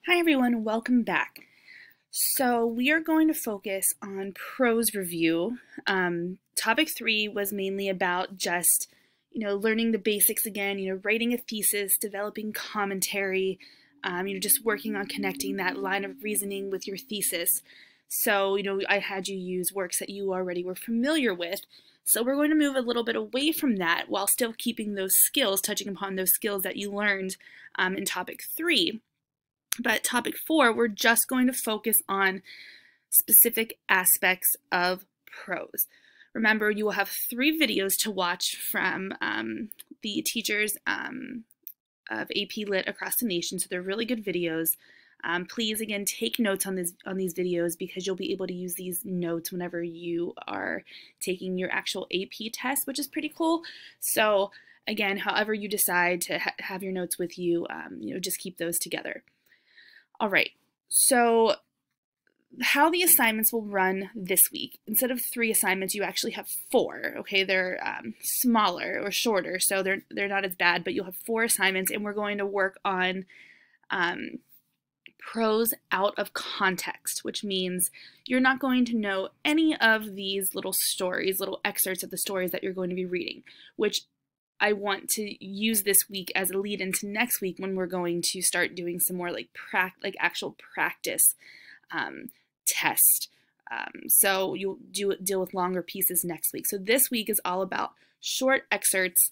Hi everyone, welcome back. So we are going to focus on prose review. Topic 3 was mainly about just, learning the basics again, writing a thesis, developing commentary, just working on connecting that line of reasoning with your thesis. So, I had you use works that you already were familiar with. So we're going to move a little bit away from that while still keeping those skills, touching upon those skills that you learned in topic 3. But topic 4, we're just going to focus on specific aspects of prose. Remember, you will have 3 videos to watch from the teachers of AP Lit across the nation, so they're really good videos. Please, again, take notes on these videos because you'll be able to use these notes whenever you are taking your actual AP test, which is pretty cool. So, again, however you decide to have your notes with you, just keep those together. All right, so how the assignments will run this week. Instead of 3 assignments, you actually have 4, okay? They're smaller or shorter, so they're not as bad, but you'll have 4 assignments, and we're going to work on prose out of context, which means you're not going to know any of these little stories, little excerpts of the stories that you're going to be reading, which I want to use this week as a lead into next week when we're going to start doing some more like actual practice test. So you'll deal with longer pieces next week. So this week is all about short excerpts,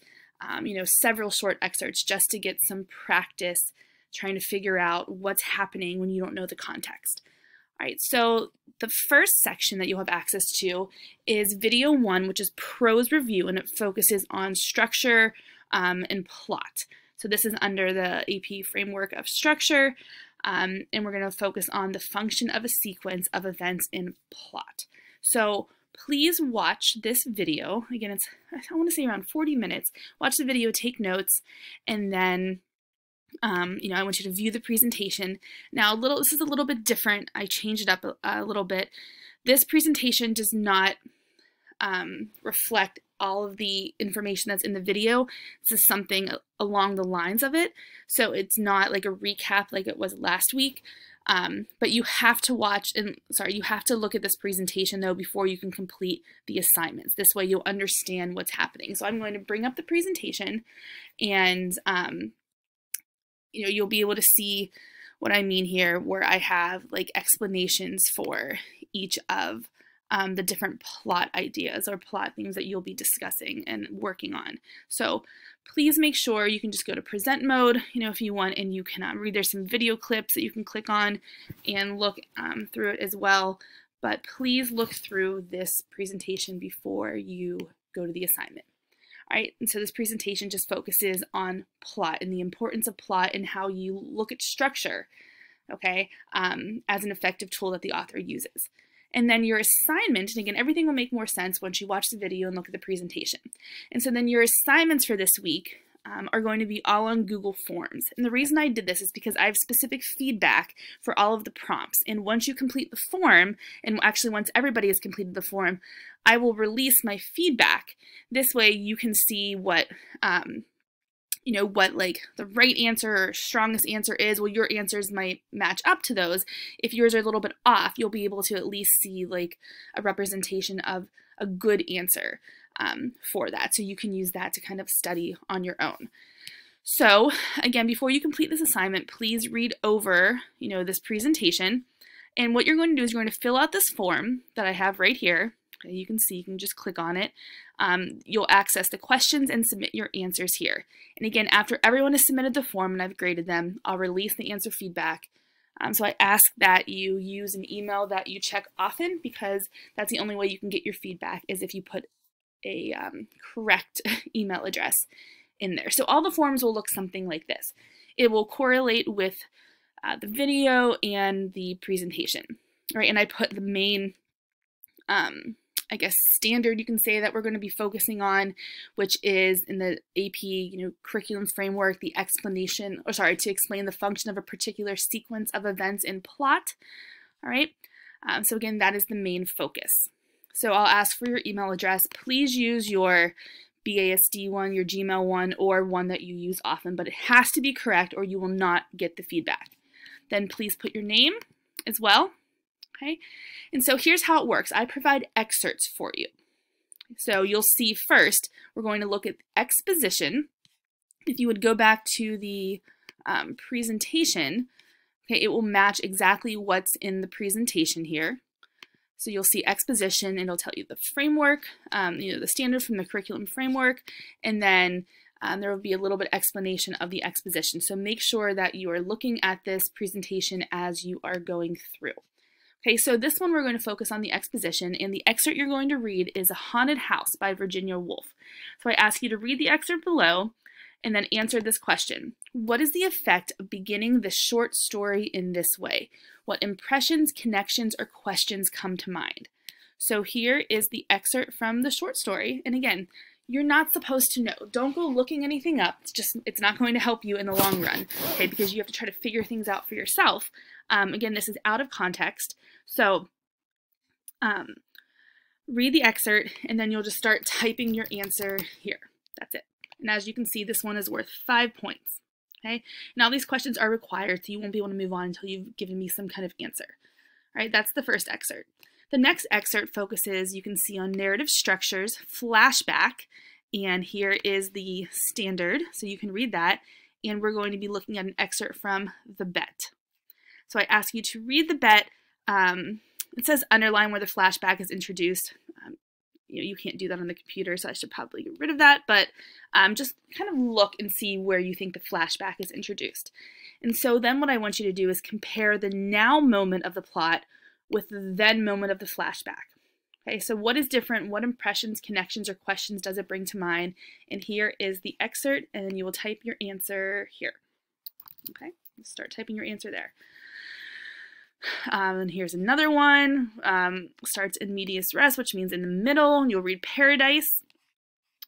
several short excerpts just to get some practice trying to figure out what's happening when you don't know the context. All right, so the first section that you'll have access to is video 1, which is prose review, and it focuses on structure and plot. So this is under the AP framework of structure, and we're going to focus on the function of a sequence of events in plot. So please watch this video. Again, I want to say around 40 minutes. Watch the video, take notes, and then I want you to view the presentation. Now, this is a little bit different. I changed it up a little bit. This presentation does not reflect all of the information that's in the video. This is something along the lines of it. So it's not like a recap like it was last week. But you have to you have to look at this presentation though before you can complete the assignments. This way you'll understand what's happening. So I'm going to bring up the presentation and you'll be able to see what I mean here, where I have like explanations for each of the different plot ideas or plot things that you'll be discussing and working on. So please make sure you can just go to present mode, if you want, and you can read. There's some video clips that you can click on and look through it as well. But please look through this presentation before you go to the assignment. All right, and so this presentation just focuses on plot and the importance of plot and how you look at structure, okay, as an effective tool that the author uses. And then your assignment, and again, everything will make more sense once you watch the video and look at the presentation. And so then your assignments for this week are going to be all on Google Forms. And the reason I did this is because I have specific feedback for all of the prompts. And once you complete the form, and actually once everybody has completed the form, I will release my feedback. This way you can see what, what like the right answer or strongest answer is. Well, your answers might match up to those. If yours are a little bit off, you'll be able to at least see like a representation of a good answer for that. So you can use that to kind of study on your own. So again, before you complete this assignment, please read over, this presentation. And what you're going to do is you're going to fill out this form that I have right here. Okay, you can see, you can just click on it. You'll access the questions and submit your answers here. And again, after everyone has submitted the form and I've graded them, I'll release the answer feedback. So I ask that you use an email that you check often, because that's the only way you can get your feedback is if you put a correct email address in there. So all the forms will look something like this. It will correlate with the video and the presentation, right? And I put the main standard you can say that we're going to be focusing on, which is in the AP, curriculum framework, the explanation, to explain the function of a particular sequence of events in plot. All right. So again, that is the main focus. So I'll ask for your email address. Please use your BASD one, your Gmail one, or one that you use often, but it has to be correct or you will not get the feedback. then please put your name as well. Okay, and so here's how it works. I provide excerpts for you. So you'll see first, we're going to look at exposition. If you would go back to the presentation, okay, it will match exactly what's in the presentation here. So you'll see exposition, and it'll tell you the framework, the standard from the curriculum framework, and then there will be a little bit of explanation of the exposition. So make sure that you are looking at this presentation as you are going through. Okay, so this one we're going to focus on the exposition, and the excerpt you're going to read is A Haunted House by Virginia Woolf. So I ask you to read the excerpt below and then answer this question. What is the effect of beginning this short story in this way? What impressions, connections, or questions come to mind? So here is the excerpt from the short story, and again, you're not supposed to know. Don't go looking anything up. It's not going to help you in the long run, okay, because you have to try to figure things out for yourself. Again, this is out of context. So read the excerpt, and then you'll just start typing your answer here. That's it. And as you can see, this one is worth 5 points. Okay. Now these questions are required, so you won't be able to move on until you've given me some kind of answer. All right, that's the first excerpt. The next excerpt focuses, you can see, on narrative structures, flashback, and here is the standard, so you can read that, and we're going to be looking at an excerpt from The Bet. So I ask you to read The Bet. It says underline where the flashback is introduced. You can't do that on the computer, so I should probably get rid of that, but just kind of look and see where you think the flashback is introduced. And so then what I want you to do is compare the now moment of the plot with the then moment of the flashback. Okay, so what is different? What impressions, connections, or questions does it bring to mind? And here is the excerpt, and then you will type your answer here. Okay, start typing your answer there. And here's another one. Starts in medias res, which means in the middle. You'll read Paradise.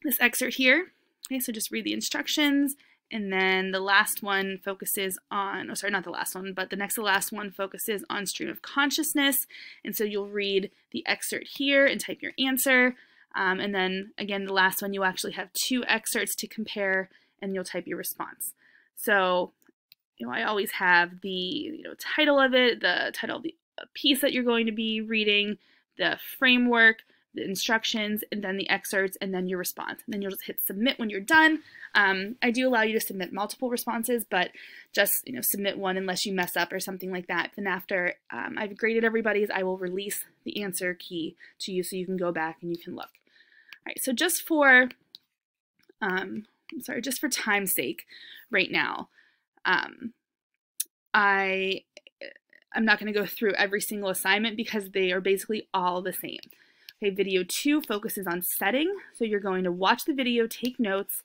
This excerpt here. Okay, so just read the instructions. And then the last one focuses on, oh, sorry, not the last one, but the next to last one focuses on stream of consciousness. And so you'll read the excerpt here and type your answer. And then again, the last one, you actually have 2 excerpts to compare, and you'll type your response. So, I always have the title of it, the title of the piece that you're going to be reading, the framework, the instructions, and then the excerpts, and then your response. And then you'll just hit submit when you're done. I do allow you to submit multiple responses, but just submit one unless you mess up or something like that. Then after I've graded everybody's, I will release the answer key to you so you can go back and you can look. All right, so just for just for time's sake right now, I'm not going to go through every single assignment because they are basically all the same. Okay, video 2 focuses on setting. So you're going to watch the video, take notes,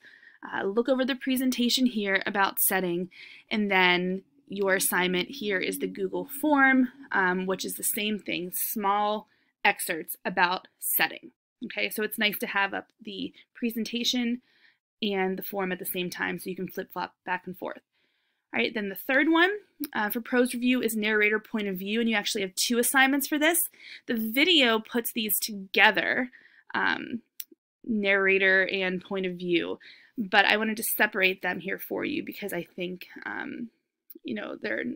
look over the presentation here about setting, and then your assignment here is the Google form, which is the same thing, small excerpts about setting. Okay, so it's nice to have up the presentation and the form at the same time so you can flip-flop back and forth. All right, then the third one for prose review is narrator point of view, and you actually have 2 assignments for this. The video puts these together, narrator and point of view, but I wanted to separate them here for you because I think,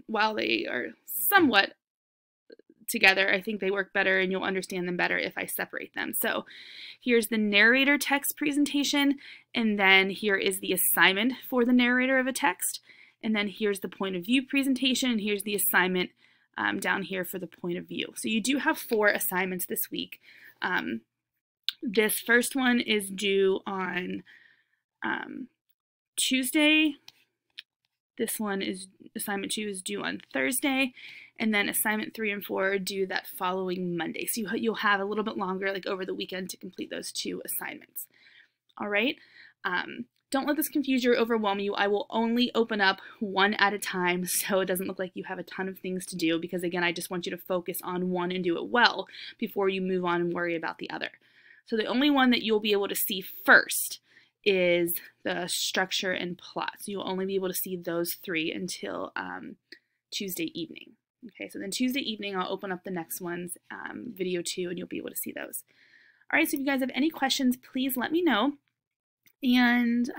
while they are somewhat together, I think they work better and you'll understand them better if I separate them. So here's the narrator text presentation, and then here is the assignment for the narrator of a text. And then here's the point of view presentation, and here's the assignment down here for the point of view. So you do have 4 assignments this week. This first one is due on Tuesday. This one is, assignment 2 is due on Thursday. And then assignment 3 and 4 are due that following Monday. So you'll have a little bit longer, like over the weekend, to complete those 2 assignments. All right. Don't let this confuse you or overwhelm you. I will only open up one at a time so it doesn't look like you have a ton of things to do because, again, I just want you to focus on one and do it well before you move on and worry about the other. So the only one that you'll be able to see first is the structure and plot. So you'll only be able to see those 3 until Tuesday evening. Okay, so then Tuesday evening I'll open up the next ones, video 2, and you'll be able to see those. All right, so if you guys have any questions, please let me know. And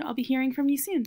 I'll be hearing from you soon.